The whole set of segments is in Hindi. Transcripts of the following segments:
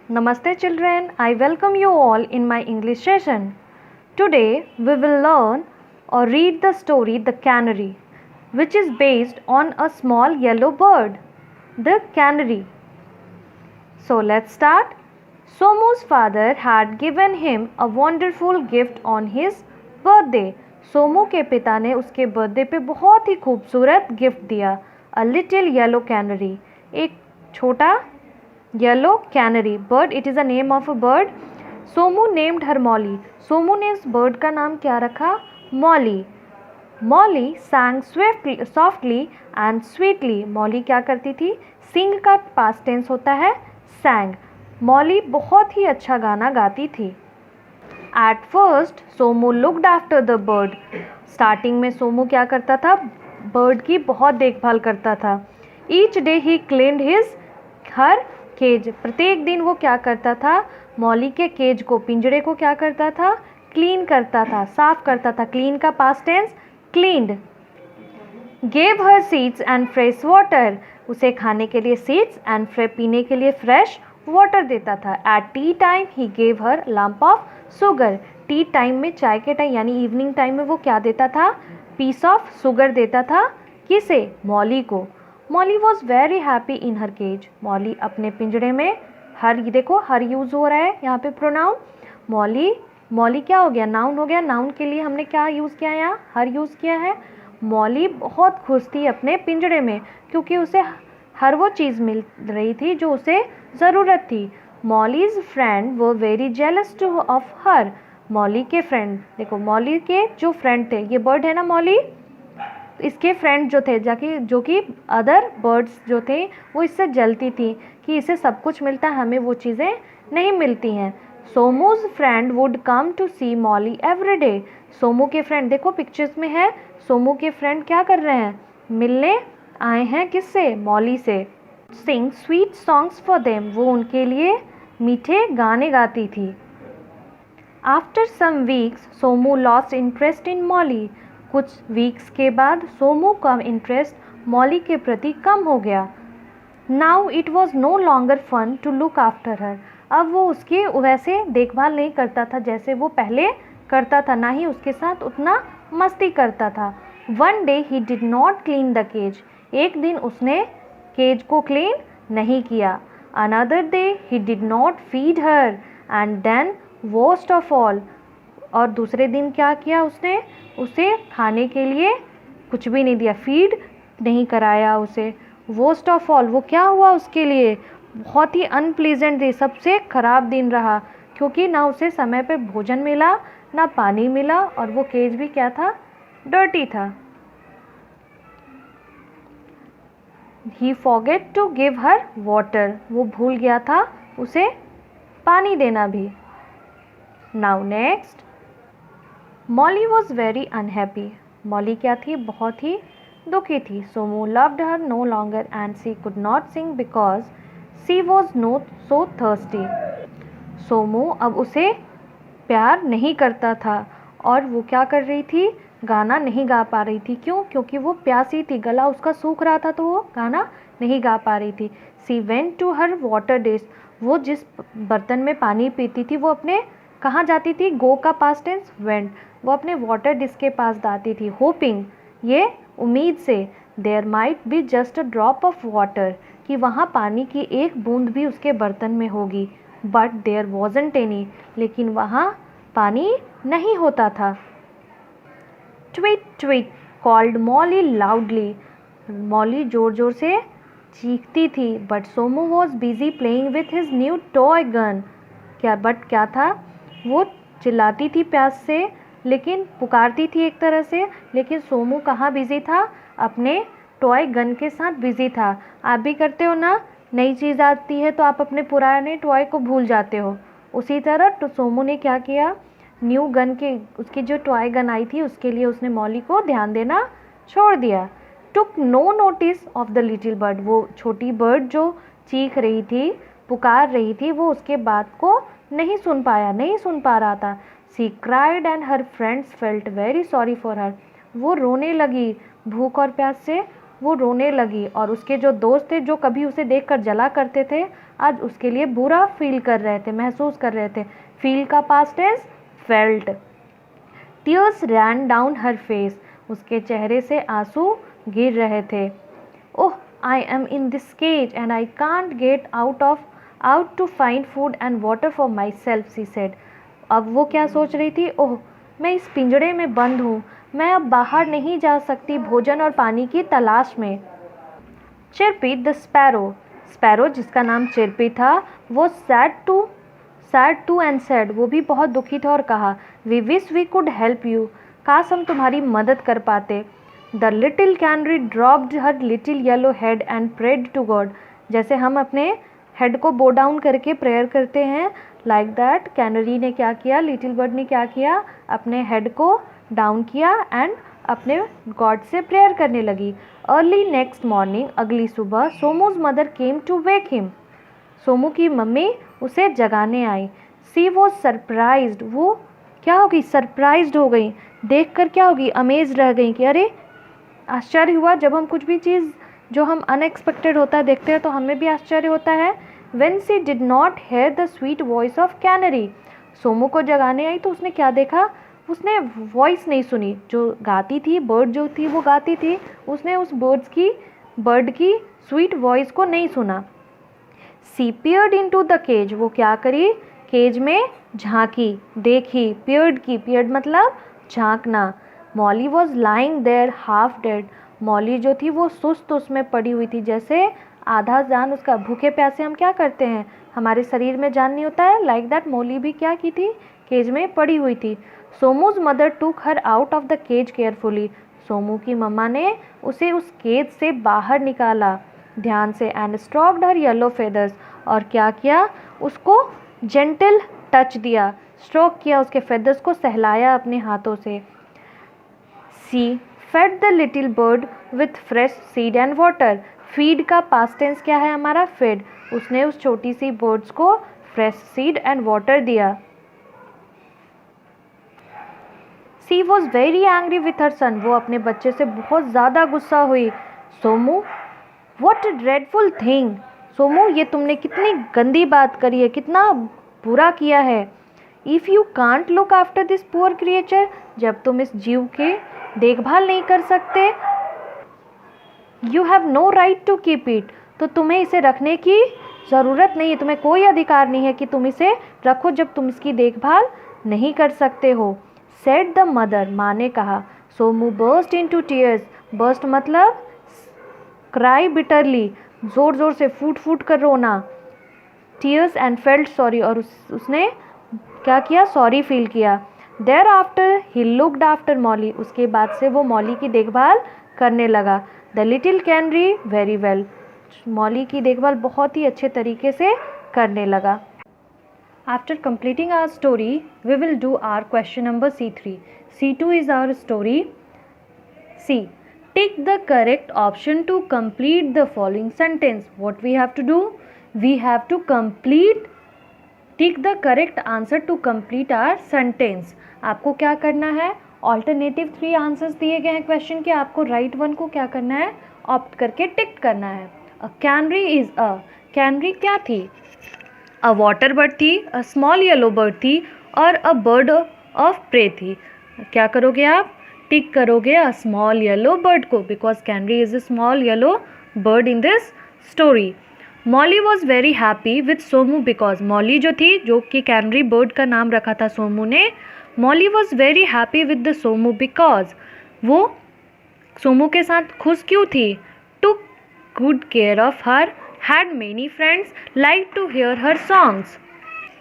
Namaste children, I welcome you all in my English session. Today we will learn or read the story The Canary, which is based on a small yellow bird, the canary. So let's start. Somu's father had given him a wonderful gift on his birthday. Somu के पिता ने उसके बर्थडे पे बहुत ही खूबसूरत गिफ्ट दिया. A little yellow canary, एक छोटा yellow canary bird. It is a name of a bird. Somu named her Molly. Somu ने इस बर्ड का नाम क्या रखा? Molly. Molly sang softly and sweetly. Molly क्या करती थी? सिंग का पास्ट टेंस होता है sang. मॉली बहुत ही अच्छा गाना गाती थी. At first Somu looked after the bird. Starting में सोमू क्या करता था? बर्ड की बहुत देखभाल करता था. ईच डे ही क्लीन्ड हिज हर केज. प्रत्येक दिन वो क्या करता था? मॉली के केज को, पिंजरे को क्या करता था? क्लीन करता था, साफ करता था. क्लीन का past tense cleaned. Gave her seeds and fresh water. उसे खाने के लिए सीड्स एंड पीने के लिए फ्रेश वाटर देता था. At T time he gave her lump of sugar. T time में, चाय के टाइम यानी इवनिंग टाइम में वो क्या देता था? पीस ऑफ शुगर देता था. किसे? मॉली को. Molly was very happy in her cage. Molly अपने पिंजरे में, हर देखो हर यूज़ हो रहा है यहाँ पे प्रोनाउन. मॉली क्या हो गया? नाउन हो गया. नाउन के लिए हमने क्या यूज़ किया? यहाँ हर यूज़ किया है. मॉली बहुत खुश थी अपने पिंजरे में, क्योंकि उसे हर वो चीज़ मिल रही थी जो उसे ज़रूरत थी. मॉलीज फ्रेंड वो very jealous two of her. Molly के फ्रेंड, देखो मॉली के जो फ्रेंड थे, ये बर्ड है ना मॉली, इसके फ्रेंड जो थे जो कि अदर बर्ड्स जो थे वो इससे जलती थी कि इसे सब कुछ मिलता है, हमें वो चीज़ें नहीं मिलती हैं. Somu's friend would come to see Molly every day. Somu के फ्रेंड, देखो पिक्चर्स में है, सोमू के फ्रेंड क्या कर रहे हैं? मिलने आए हैं. किससे? मॉली से. Sing sweet songs for them. वो उनके लिए मीठे गाने गाती थी. After some weeks Somu lost interest in Molly. कुछ वीक्स के बाद सोमू का इंटरेस्ट मॉली के प्रति कम हो गया. Now it was no longer fun to look after her. अब वो उसकी वैसे देखभाल नहीं करता था जैसे वो पहले करता था, ना ही उसके साथ उतना मस्ती करता था. One day he did not clean the cage. एक दिन उसने केज को क्लीन नहीं किया. Another day he did not feed her and then worst of all. और दूसरे दिन क्या किया उसने? उसे खाने के लिए कुछ भी नहीं दिया, फीड नहीं कराया उसे. वर्स्ट ऑफ ऑल, वो क्या हुआ उसके लिए? बहुत ही अनप्लीजेंट डे, सबसे ख़राब दिन रहा, क्योंकि ना उसे समय पे भोजन मिला, ना पानी मिला, और वो केज भी क्या था? डर्टी था. He forget to give her water. वो भूल गया था उसे पानी देना भी. Now next. Molly was very unhappy. Molly क्या थी? बहुत ही दुखी थी. Somu loved her no longer and she could not sing because she was not so thirsty. Somu अब उसे प्यार नहीं करता था और वो क्या कर रही थी? गाना नहीं गा पा रही थी. क्यों? क्योंकि वो प्यासी थी, गला उसका सूख रहा था, तो वो गाना नहीं गा पा रही थी. She went to her water dish. वो जिस बर्तन में पानी पीती थी वो अपने कहाँ जाती थी? गो का पास्ट टेंस वेंट. वो अपने वाटर डिश के पास जाती थी. होपिंग, ये उम्मीद से, there might be just a drop of water, कि वहाँ पानी की एक बूंद भी उसके बर्तन में होगी. But there wasn't any. लेकिन वहाँ पानी नहीं होता था. Tweet tweet called Molly loudly. Molly ज़ोर ज़ोर से चीखती थी. But Somu was busy playing with his new toy gun. क्या था? वो चिल्लाती थी प्यास से, लेकिन पुकारती थी एक तरह से, लेकिन सोमू कहाँ बिजी था? अपने टॉय गन के साथ बिजी था. आप भी करते हो ना, नई चीज़ आती है तो आप अपने पुराने टॉय को भूल जाते हो. उसी तरह तो सोमू ने क्या किया? न्यू गन के, उसकी जो टॉय गन आई थी उसके लिए उसने मॉली को ध्यान देना छोड़ दिया. Took no notice of the little bird. वो छोटी बर्ड जो चीख रही थी, पुकार रही थी, वो उसके बात को नहीं सुन पा रहा था. She cried and her friends felt very sorry for her. वो रोने लगी भूख और प्यास से. वो रोने लगी और उसके जो दोस्त थे जो कभी उसे देखकर जला करते थे आज उसके लिए बुरा फील कर रहे थे, महसूस कर रहे थे। फील का past tense felt. Tears ran down her face, उसके चेहरे से आंसू गिर रहे थे। Oh, I am in this cage and I can't get out to find food and water for myself, she said. अब वो क्या सोच रही थी, ओह मैं इस पिंजड़े में बंद हूँ, मैं अब बाहर नहीं जा सकती भोजन और पानी की तलाश में। चिरपी द स्पैरो, स्पैरो जिसका नाम चिरपी था वो सैड टू एंड सेड, वो भी बहुत दुखी था और कहा, we wish we could help you, काश हम तुम्हारी मदद कर पाते। The little canary dropped her little yellow head and prayed to God, जैसे हम अपने हेड को बो डाउन करके प्रेयर करते हैं, लाइक दैट कैनरी ने क्या किया, लिटिल बर्ड ने क्या किया, अपने हेड को डाउन किया एंड अपने गॉड से प्रेयर करने लगी। अर्ली नेक्स्ट मॉर्निंग, अगली सुबह, Somu's mother came to wake him, Somu की मम्मी उसे जगाने आई। सी वॉज सरप्राइज्ड, वो क्या होगी, सरप्राइज्ड हो गई, देखकर क्या होगी, अमेज रह गई कि अरे आश्चर्य हुआ। जब हम कुछ भी चीज़ जो हम अनएक्सपेक्टेड होता है देखते हैं तो हमें भी आश्चर्य होता है। When she did not hear the sweet voice of canary, Somu को जगाने आई तो उसने क्या देखा, उसने वॉइस नहीं सुनी, जो गाती थी, बर्ड जो थी वो गाती थी, उसने उस बर्ड की स्वीट वॉइस को नहीं सुना। She peered into the cage, वो क्या करी, केज में झांकी, देखी, peered मतलब झांकना। Molly was lying there half dead, Molly जो थी वो सुस्त उसमें पड़ी हुई थी, जैसे आधा जान उसका, भूखे प्यासे हम क्या करते हैं, हमारे शरीर में जान नहीं होता है, लाइक दैट मॉली भी क्या की थी, केज में पड़ी हुई थी। Somu's mother took her out of the cage carefully, Somu की मम्मा ने उसे उस केज से बाहर निकाला ध्यान से, and stroked her yellow feathers, और क्या किया, उसको जेंटल टच दिया, स्ट्रोक किया, उसके फेदर्स को सहलाया अपने हाथों से। She fed the little bird with fresh seed and water, feed का पास्ट टेंस क्या है हमारा, फेड, उसने उस छोटी सी बर्ड्स को फ्रेश सीड एंड वाटर दिया। She was very angry with her son, वो अपने बच्चे से बहुत ज़्यादा गुस्सा हुई। Somu what dreadful thing, Somu ये तुमने कितनी गंदी बात करी है, कितना बुरा किया है। If you can't look after this poor creature, जब तुम इस जीव के देखभाल नहीं कर सकते, you have no right to keep it, तो तुम्हें इसे रखने की ज़रूरत नहीं है, तुम्हें कोई अधिकार नहीं है कि तुम इसे रखो जब तुम इसकी देखभाल नहीं कर सकते हो। सेड द मदर, माँ ने कहा। Somu burst into tears, burst मतलब क्राई बिटरली, ज़ोर ज़ोर से फूट फूट कर रोना। टीयर्स एंड फेल्ट सॉरी, और उसने क्या किया, सॉरी फील किया। Thereafter he looked after Molly, उसके बाद से वो मॉली की देखभाल करने लगा। The little canary very well, Molly की देखभाल बहुत ही अच्छे तरीके से करने लगा। After completing our story, we will do our question number C3. C2 is our story. C. Tick the correct option to complete the following sentence. What we have to do? We have to tick the correct answer to complete our sentence. आपको क्या करना है, ऑल्टरनेटिव 3 आंसर्स दिए गए हैं क्वेश्चन के, आपको राइट वन को क्या करना है, ऑप्ट करके टिक करना है। अ कैनरी इज़ अ, कैनरी क्या थी, अ वाटर बर्ड थी, अ स्मॉल येलो बर्ड थी, और अ बर्ड ऑफ प्रे थी। क्या करोगे आप, टिक करोगे अ स्मॉल येलो बर्ड को, because canary is a small yellow bird in this story. Molly was very happy with Somu because, Molly जो थी, जो कि कैनरी बर्ड का नाम रखा था सोमू ने, Molly was very happy with the Somu because, वो सोमू के साथ खुश क्यों थी, took good care of her, had many friends, liked to hear her songs.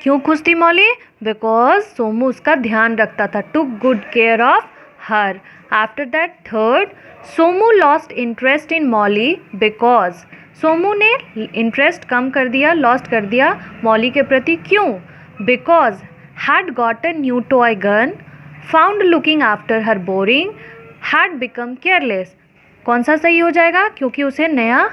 क्यों खुश थी मॉली, बिकॉज सोमू उसका ध्यान रखता था, took good care of her. After that third, Somu lost interest in Molly because, Somu ने इंटरेस्ट कम कर दिया, लॉस्ट कर दिया मॉली के प्रति, क्यों, because had got a new toy gun, found looking after her boring, had become careless. कौन सा सही हो जाएगा, क्योंकि उसे नया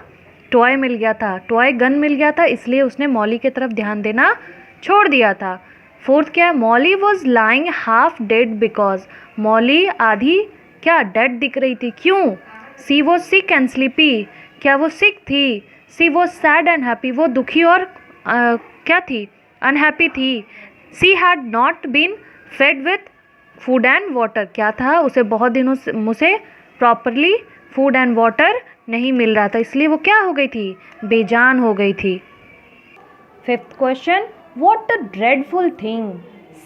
टॉय मिल गया था, टॉय गन मिल गया था, इसलिए उसने मॉली की तरफ ध्यान देना छोड़ दिया था। फोर्थ क्या है, Molly was lying half dead because, Molly आधी क्या डेड दिख रही थी, क्यों, she was sick and sleepy, क्या वो सिक थी? She was sad and happy, वो दुखी और क्या थी? अनहैप्पी थी। She had not been fed with food and water, क्या था? उसे बहुत दिनों से मुझे प्रॉपरली फूड एंड वाटर नहीं मिल रहा था, इसलिए वो क्या हो गई थी? बेजान हो गई थी। Fifth question, what the dreadful thing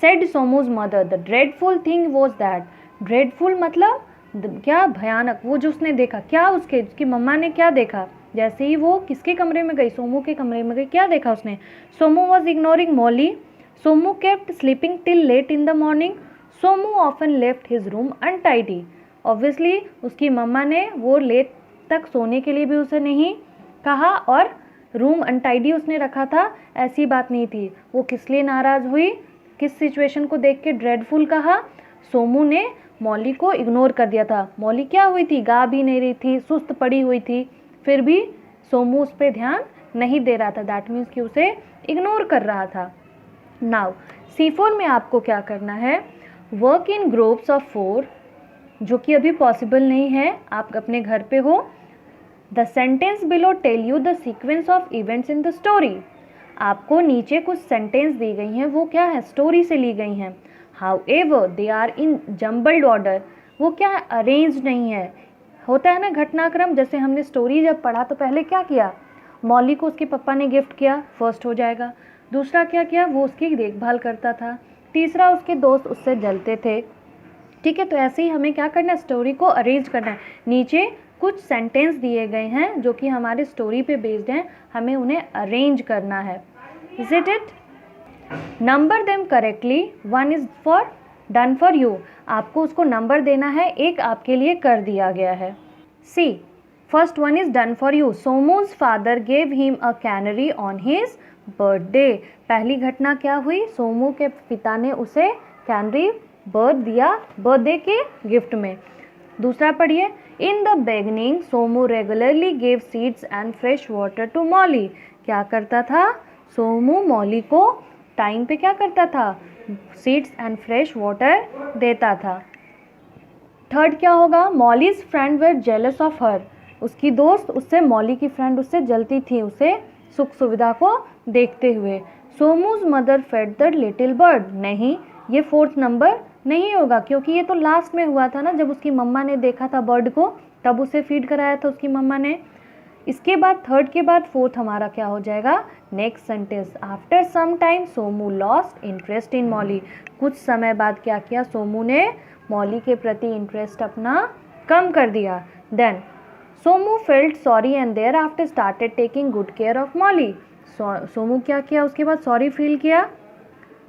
said Somu's mother? The dreadful thing was that, dreadful मतलब क्या? भयानक। वो जो उसने देखा, क्या उसकी मम्मा ने क्या देखा? जैसे ही वो किसके कमरे में गई? सोमू के कमरे में गई, क्या देखा उसने? Somu was ignoring Molly, Somu kept sleeping till late in the morning, Somu often left his room untidy. Obviously उसकी मम्मा ने वो लेट तक सोने के लिए भी उसे नहीं कहा और रूम अनटाइडी उसने रखा था, ऐसी बात नहीं थी। वो किस लिए नाराज़ हुई? किस सिचुएशन को देख के ड्रेडफुल कहा? सोमू ने मॉली को इग्नोर कर दिया था। मॉली क्या हुई थी? गा भी नहीं रही थी, सुस्त पड़ी हुई थी, फिर भी सोमू उस पर ध्यान नहीं दे रहा था। दैट मीन्स कि उसे इग्नोर कर रहा था। नाउ C4 में आपको क्या करना है? वर्क इन ग्रुप्स ऑफ 4, जो कि अभी पॉसिबल नहीं है, आप अपने घर पे हो। The sentence below tell you the sequence of events in the story. आपको नीचे कुछ सेंटेंस दी गई हैं, वो क्या है? स्टोरी से ली गई हैं। However they are in jumbled order, वो क्या अरेंज नहीं है। होता है ना घटनाक्रम, जैसे हमने स्टोरी जब पढ़ा तो पहले क्या किया? मॉली को उसके पापा ने गिफ्ट किया, फर्स्ट हो जाएगा। दूसरा क्या किया? वो उसकी देखभाल करता था। तीसरा, उसके दोस्त उससे जलते थे। ठीक है, तो ऐसे ही हमें क्या करना है? स्टोरी को अरेंज करना है। नीचे कुछ सेंटेंस दिए गए हैं जो कि हमारे स्टोरी पे बेस्ड हैं, हमें उन्हें अरेंज करना है। Is it? Number them correctly, 1 is for done for you, आपको उसको नंबर देना है, एक आपके लिए कर दिया गया है। C, first one is done for you, Somu's father gave him a canary on his birthday. पहली घटना क्या हुई? सोमू के पिता ने उसे कैनरी बर्थ दिया बर्थडे के गिफ्ट में। दूसरा पढ़िए, in the beginning Somu regularly gave seeds and fresh water to Molly. क्या करता था? सोमू मॉली को टाइम पे क्या करता था? सीड्स एंड फ्रेश वाटर देता था। थर्ड क्या होगा? Mollies friend were jealous of her, उसकी दोस्त उससे, मॉली की फ्रेंड उससे जलती थी, उसे सुख सुविधा को देखते हुए। Somu's mother fed the little bird, नहीं, ये फोर्थ नंबर नहीं होगा, क्योंकि ये तो लास्ट में हुआ था ना, जब उसकी मम्मा ने देखा था बर्ड को, तब उसे फीड कराया था उसकी मम्मा ने। इसके बाद थर्ड के बाद फोर्थ हमारा क्या हो जाएगा? Next sentence, after some time Somu lost interest in Molly. कुछ समय बाद क्या किया? सोमू ने मॉली के प्रति इंटरेस्ट अपना कम कर दिया। Then Somu felt sorry and thereafter started taking good care of Molly. Somu क्या किया? उसके बाद सॉरी फील किया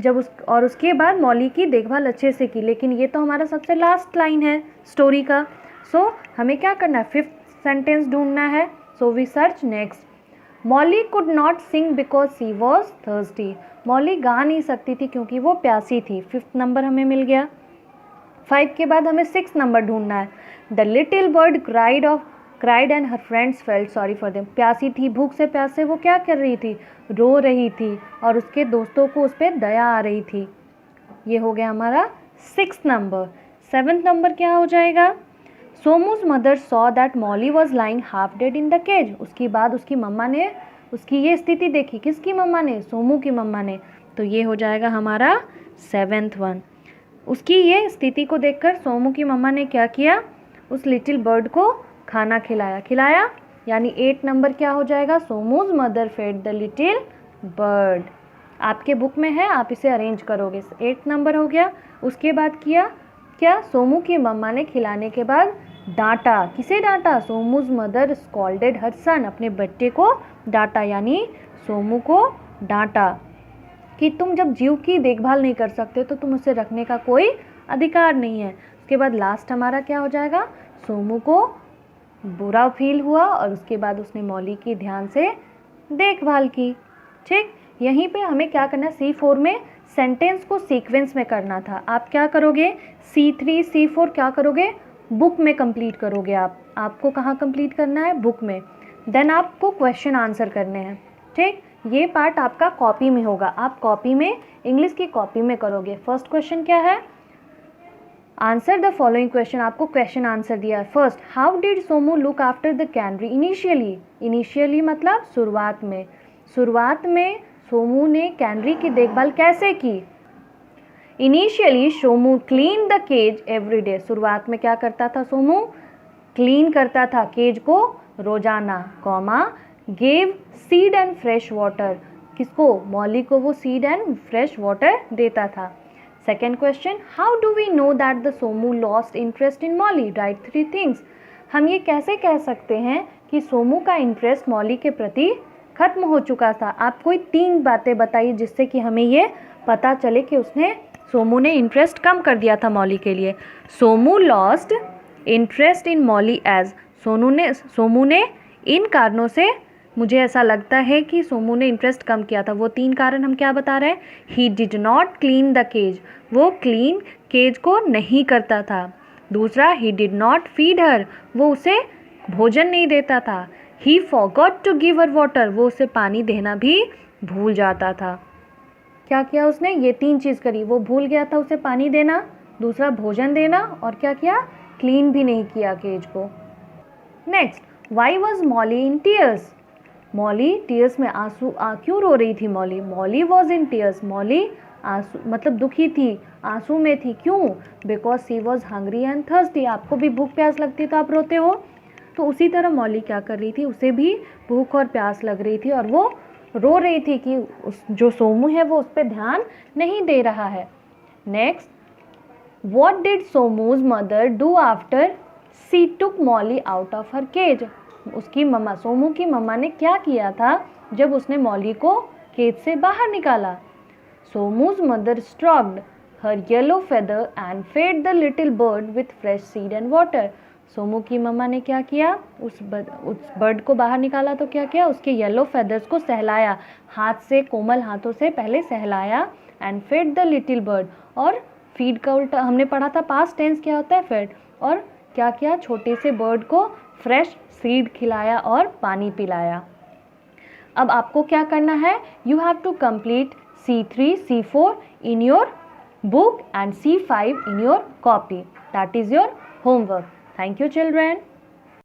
जब उसके बाद मॉली की देखभाल अच्छे से की। लेकिन ये तो हमारा सबसे लास्ट लाइन है स्टोरी का। सो हमें क्या करना है? फिफ्थ सेंटेंस ढूंढना है। So we search next. Molly could not sing because she was thirsty. Molly गा नहीं सकती थी क्योंकि वो प्यासी थी। फिफ्थ नंबर हमें मिल गया। 5 के बाद हमें 6 नंबर ढूंढना है। The little bird cried and her friends felt sorry for them. प्यासी थी, भूख से प्यासे वो क्या कर रही थी? रो रही थी, और उसके दोस्तों को उस पर दया आ रही थी। ये हो गया हमारा 6 नंबर। 7 नंबर क्या हो जाएगा? Somu's mother saw that Molly was lying half dead in the cage. उसके बाद उसकी मम्मा ने उसकी ये स्थिति देखी। किसकी मम्मा ने? सोमू की मम्मा ने। तो ये हो जाएगा हमारा 7th वन। उसकी ये स्थिति को देखकर सोमू की मम्मा ने क्या किया? उस लिटिल बर्ड को खाना खिलाया, यानी 8 नंबर क्या हो जाएगा? Somu's mother fed the little bird. आपके बुक में है, आप इसे अरेंज करोगे। 8 नंबर हो गया। उसके बाद किया क्या? सोमू की मम्मा ने खिलाने के बाद डांटा। किसे डांटा? सोमूज मदर स्कॉल्डेड हर सन, अपने बेटे को डांटा, यानी सोमू को डांटा कि तुम जब जीव की देखभाल नहीं कर सकते तो तुम उसे रखने का कोई अधिकार नहीं है। उसके बाद लास्ट हमारा क्या हो जाएगा? सोमू को बुरा फील हुआ और उसके बाद उसने मॉली की ध्यान से देखभाल की। ठीक, यहीं पे हमें क्या करना है? C4 में सेंटेंस को सीक्वेंस में करना था। आप क्या करोगे? C3 C4 क्या करोगे? बुक में कंप्लीट करोगे। आपको कहाँ कंप्लीट करना है? बुक में। देन आपको क्वेश्चन आंसर करने हैं। ठीक, ये पार्ट आपका कॉपी में होगा। आप कॉपी में, इंग्लिश की कॉपी में करोगे। फर्स्ट क्वेश्चन क्या है? आंसर द फॉलोइंग क्वेश्चन, आपको क्वेश्चन आंसर दिया है। First, how did Somu look after the canary initially. Initially मतलब शुरुआत में। शुरुआत में सोमू ने कैनरी की देखभाल कैसे की। Initially Somu clean the cage every day. शुरुआत में क्या करता था सोमू, क्लीन करता था केज को रोजाना, comma gave seed and fresh water. किसको, मॉली को वो सीड एंड फ्रेश वाटर देता था। Second question, how do we know that the Somu lost interest in Molly, right 3 things. हम ये कैसे कह सकते हैं कि सोमू का इंटरेस्ट मॉली के प्रति खत्म हो चुका था। आप कोई 3 बातें बताइए जिससे कि हमें ये पता चले कि सोमू ने इंटरेस्ट कम कर दिया था मॉली के लिए। Somu lost interest in Molly as, Somu ने इन कारणों से, मुझे ऐसा लगता है कि सोमू ने इंटरेस्ट कम किया था। वो 3 कारण हम क्या बता रहे हैं। He did not clean the cage, वो क्लीन केज को नहीं करता था। दूसरा, he did not feed her, वो उसे भोजन नहीं देता था। He forgot to give her water, वो उसे पानी देना भी भूल जाता था। क्या किया उसने, ये 3 चीज़ करी। वो भूल गया था उसे पानी देना, दूसरा भोजन देना, और क्या किया, क्लीन भी नहीं किया केज को। Next, why was Molly in tears. Molly tears में क्यों रो रही थी Molly. Molly was in tears, Molly आंसू मतलब दुखी थी, आंसू में थी। क्यों, because she was hungry and thirsty. आपको भी भूख प्यास लगती है तो आप रोते हो, तो उसी तरह मॉली क्या कर रही थी, उसे भी भूख और प्यास लग रही थी और वो रो रही थी कि जो सोमू है वो उस पर ध्यान नहीं दे रहा है। Next, what did Somu's mother do after she took Molly out of her cage. उसकी मम्मा, सोमू की मम्मा ने क्या किया था जब उसने मॉली को केज से बाहर निकाला। Somu's mother stroked her yellow feather and fed the little bird with fresh seed and water. Somu की मम्मा ने क्या किया, उस बर्ड को बाहर निकाला तो क्या किया, उसके येलो फेदर्स को सहलाया, हाथ से, कोमल हाथों से पहले सहलाया। And fed the little bird, और फीड का उल्टा हमने पढ़ा था, पास्ट टेंस क्या होता है, फेड। और क्या किया, छोटे से बर्ड को फ्रेश सीड खिलाया और पानी पिलाया। अब आपको क्या करना है, you have to complete C3, C4 in your book and C5 in your copy. That is your homework. Thank you, children.